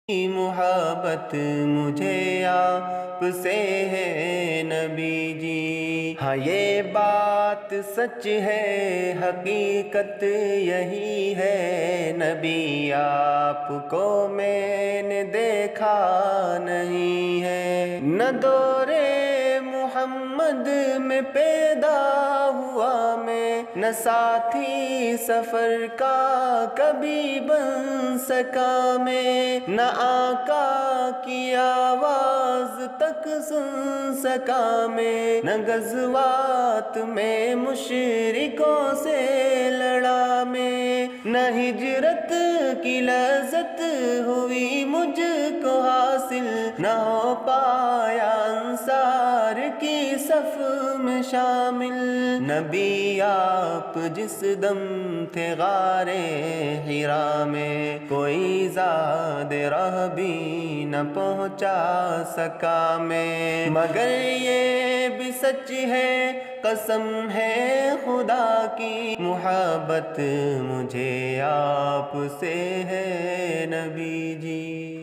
محبت مجھے آپ سے ہے نبی جی، ہاں یہ بات سچ ہے، حقیقت یہی ہے، نبی آپ کو میں نے دیکھا نہیں ہے، نہ دور محمد میں پیدا ہوا میں، نہ ساتھی سفر کا کبھی بن سکا میں، نہ آقا کی آواز تک سن سکا میں، نہ غزوات میں مشرکوں سے لڑا میں، نہ ہجرت کی لذت ہوئی مجھ کو حاصل، نہ ہو پایا انصار کی صف میں شامل، نبی آپ جس دم تھے غار حرا میں، کوئی زاد راہ بھی نہ پہنچا سکا میں، مگر یہ بھی سچ ہے، قسم ہے خدا کی، محبت مجھے آپ سے ہے نبی جی۔